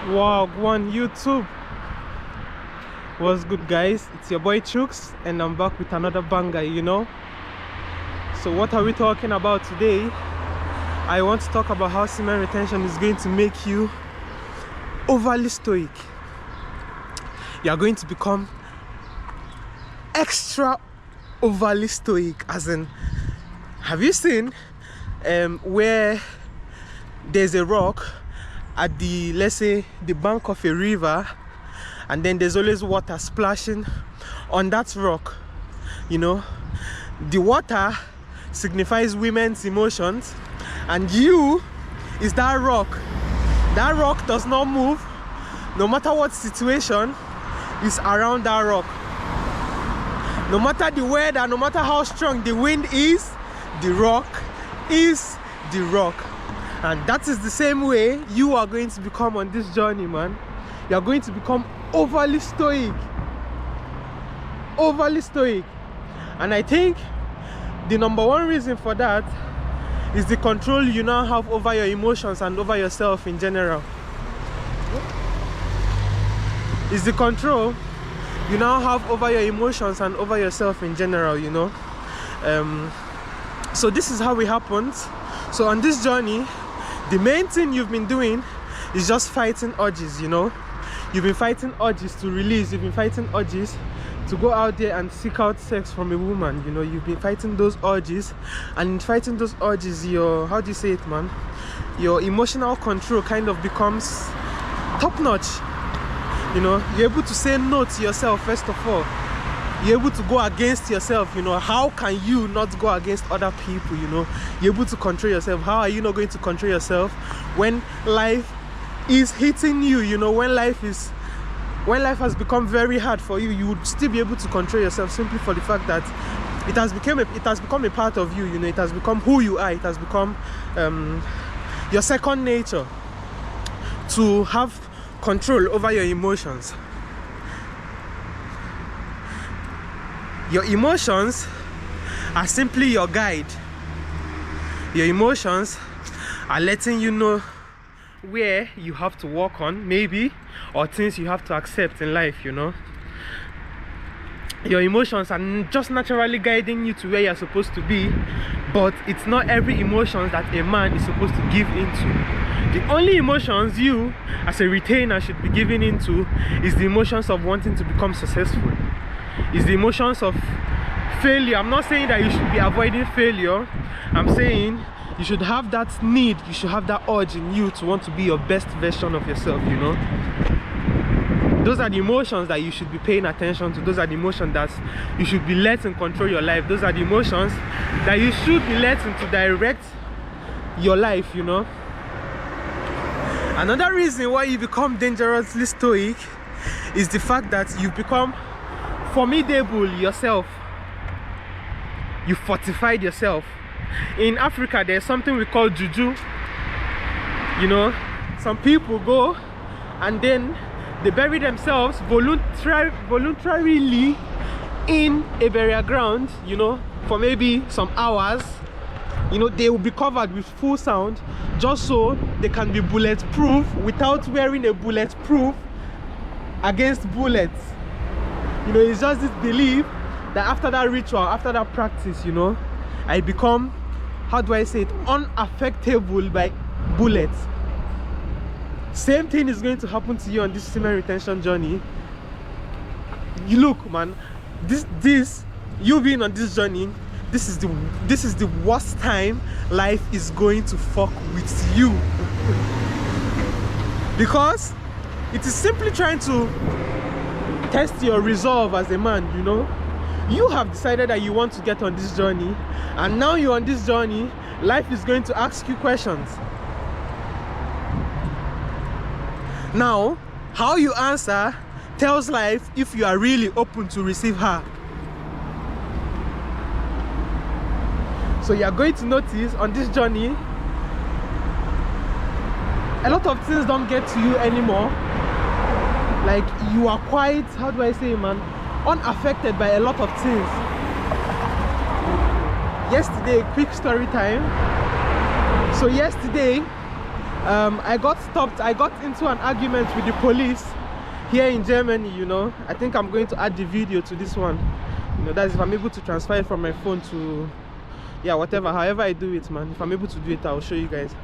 Wow, one YouTube. What's good, guys? It's your boy Chooks, and I'm back with another banger. So what are we talking about today? I want to talk about how semen retention is going to make you overly stoic. You are going to become extra overly stoic, as in, have you seen where there's a rock at the, let's say, the bank of a river, and then there's always water splashing on that rock? The water signifies women's emotions, and you is that rock. That rock does not move no matter what situation is around that rock. No matter the weather, no matter how strong the wind is, the rock is the rock. And that is the same way you are going to become on this journey, man. You are going to become overly stoic. Overly stoic. And I think the number one reason for that is the control you now have over your emotions and over yourself in general. It's the control you now have over your emotions and over yourself in general, So this is how it happens. So on this journey, the main thing you've been doing is just fighting urges, You've been fighting urges to release. You've been fighting urges to go out there and seek out sex from a woman, You've been fighting those urges, and in fighting those urges, your, how do you say it, man? Your emotional control kind of becomes top-notch. You're able to say no to yourself, first of all. You're able to go against yourself. How can you not go against other people? You're able to control yourself. How are you not going to control yourself when life is hitting you? When life has become very hard for you, you would still be able to control yourself simply for the fact that it has become a part of you. It has become who you are. It has become your second nature to have control over your emotions. Your emotions are simply your guide. Your emotions are letting you know where you have to work on, maybe, or things you have to accept in life, Your emotions are just naturally guiding you to where you're supposed to be, but it's not every emotion that a man is supposed to give into. The only emotions you, as a retainer, should be giving into is the emotions of wanting to become successful. Is the emotions of failure. I'm not saying that you should be avoiding failure. I'm saying you should have that need, you should have that urge in you to want to be your best version of yourself, Those are the emotions that you should be paying attention to. Those are the emotions that you should be letting control your life. Those are the emotions that you should be letting to direct your life, Another reason why you become dangerously stoic is the fact that you've become formidable yourself. You fortified yourself. In Africa, there's something we call juju. Some people go and then they bury themselves voluntarily in a burial ground, for maybe some hours. They will be covered with full sound just so they can be bulletproof without wearing a bulletproof against bullets. It's just this belief that after that ritual, after that practice, I become, how do I say it, unaffectable by bullets. Same thing is going to happen to you on this semen retention journey. You look, man, this you being on this journey, this is the worst time life is going to fuck with you. Because it is simply trying to test your resolve as a man. You have decided that you want to get on this journey, and now you're on this journey. Life is going to ask you questions. Now, how you answer tells life if you are really open to receive her. So you are going to notice on this journey, a lot of things don't get to you anymore. Like, you are quite, how do I say, man, unaffected by a lot of things. Yesterday, quick story time. So yesterday, I got stopped. I got into an argument with the police here in Germany, you know. I think I'm going to add the video to this one, you know. That's if I'm able to transfer it from my phone to, yeah, whatever, however I do it, man. If I'm able to do it, I'll show you guys.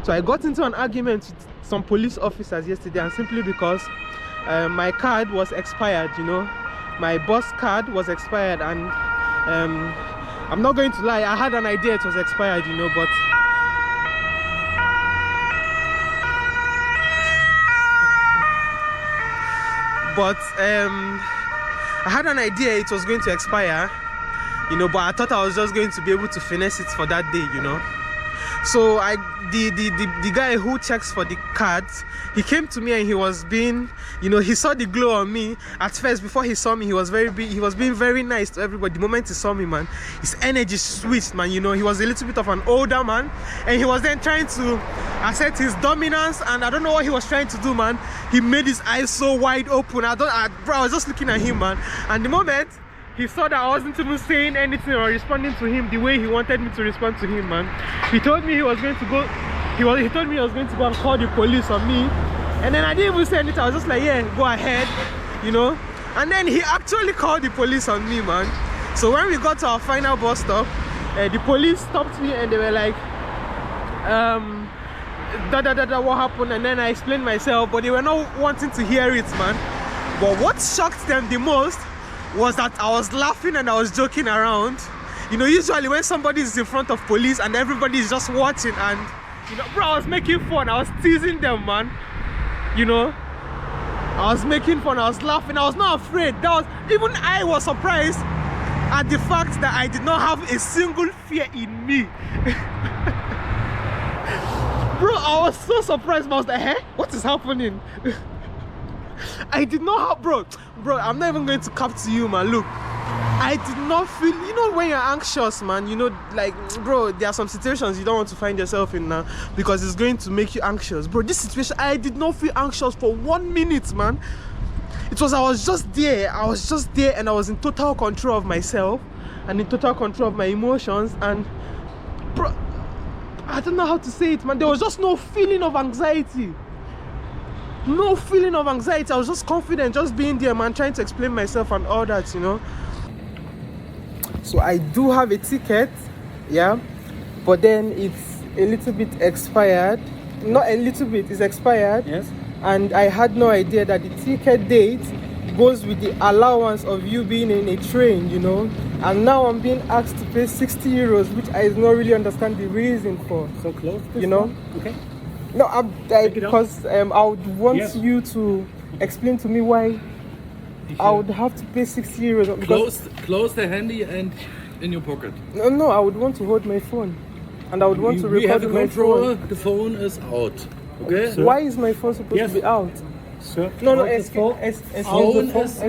So I got into an argument with some police officers yesterday, and simply because my card was expired, you know. My bus card was expired, and I'm not going to lie, I had an idea it was expired, you know, but I had an idea it was going to expire, you know, but I thought I was just going to be able to finesse it for that day, you know. So the guy who checks for the cards, he came to me and he was being, you know, he saw the glow on me. At first, before he saw me, he was being very nice to everybody. The moment he saw me, man, his energy switched, man. You know, he was a little bit of an older man, and he was then trying to assert his dominance, and I don't know what he was trying to do, man. He made his eyes so wide open. Bro, I was just looking at him, man, and the moment he saw that I wasn't even saying anything or responding to him the way he wanted me to respond to him, man, he told me he was going to go. He told me he was going to go and call the police on me, and then I didn't even say anything. I was just like, yeah, go ahead, you know. And then he actually called the police on me, man. So when we got to our final bus stop, the police stopped me and they were like, what happened? And then I explained myself, but they were not wanting to hear it, man. But what shocked them the most was that I was laughing and I was joking around. You know, usually when somebody is in front of police and everybody is just watching, and, you know, bro, I was making fun. I was teasing them, man. You know, I was making fun. I was laughing. I was not afraid. Even I was surprised at the fact that I did not have a single fear in me. Bro, I was so surprised. I was like, hey, what is happening? I did not have, bro, I'm not even going to cap to you, man. Look, I did not feel, you know, when you're anxious, man, you know, like, bro, there are some situations you don't want to find yourself in now because it's going to make you anxious. Bro, this situation, I did not feel anxious for 1 minute, man. I was just there, and I was in total control of myself and in total control of my emotions. And, bro, I don't know how to say it, man. There was just no feeling of anxiety. No feeling of anxiety. I was just confident, just being there, man, trying to explain myself and all that, you know. So I do have a ticket, yeah, but then it's a little bit expired. Not a little bit, it's expired. Yes. And I had no idea that the ticket date goes with the allowance of you being in a train, you know. And now I'm being asked to pay 60 euros, which I do not really understand the reason for. So close, you know. Okay. No, because I would want you to explain to me why I would have to pay 60 euros. Close the handy and in your pocket. No, I would want to hold my phone, and I would want to record my phone. The phone is out. Okay. Sir? Why is my phone supposed to be out? Sir, no, phone is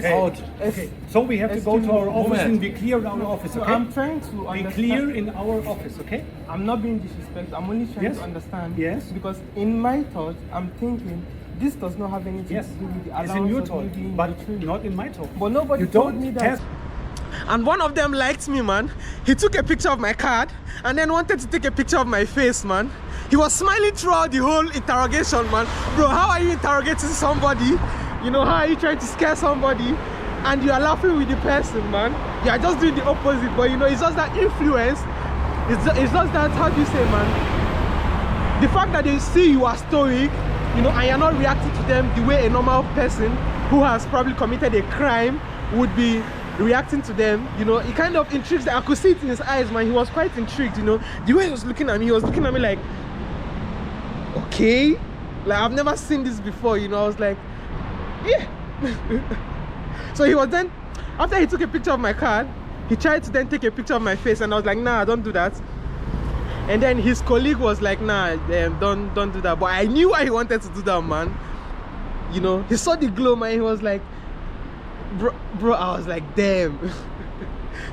out. Okay. So we have to go to our office and be clear in our office. Okay. I'm trying to understand. Be clear in our office. Okay. I'm not being disrespectful. I'm only trying to understand. Yes. Because in my thoughts, I'm thinking this does not have anything to do with the allowance. It's in your thought, but not in my thought. But nobody told me that. And one of them liked me, man. He took a picture of my card and then wanted to take a picture of my face, man. He was smiling throughout the whole interrogation, man. Bro, how are you interrogating somebody? You know, how are you trying to scare somebody? And you are laughing with the person, man. You are just doing the opposite. But, you know, it's just that influence. It's just that, how do you say, man? The fact that they see you are stoic, you know, and you're not reacting to them the way a normal person who has probably committed a crime would be reacting to them, you know, it kind of intrigues them. I could see it in his eyes, man. He was quite intrigued, you know. The way he was looking at me, like, okay, like, I've never seen this before, you know. I was like, yeah. So he was then, after he took a picture of my card, he tried to then take a picture of my face, and I was like, nah, don't do that. And then his colleague was like, nah, don't do that. But I knew why he wanted to do that, man. You know, he saw the glow, man. He was like, bro, I was like, damn.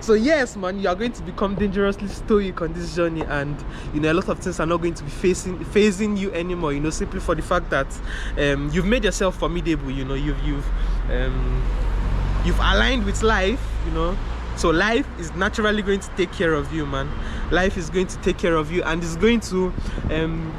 So yes, man, you are going to become dangerously stoic on this journey, and you know, a lot of things are not going to be phasing you anymore, you know, simply for the fact that you've made yourself formidable, you know. You've aligned with life, you know. So life is naturally going to take care of you, man. life is going to take care of you and is going to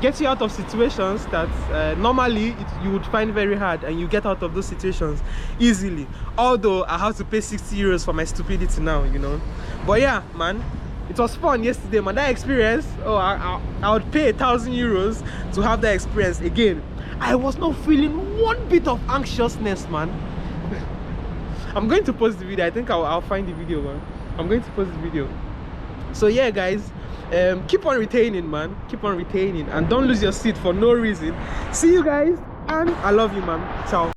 get you out of situations that normally you would find very hard, and you get out of those situations easily. Although I have to pay 60 euros for my stupidity now, you know. But yeah, man, it was fun yesterday, man. That experience, oh, I would pay 1,000 euros to have that experience again. I was not feeling one bit of anxiousness, man. I'm going to post the video. I think I'll find the video, man. I'm going to post the video. So yeah, guys, keep on retaining, man. Keep on retaining, and don't lose your seat for no reason. See you guys, and I love you, man. Ciao.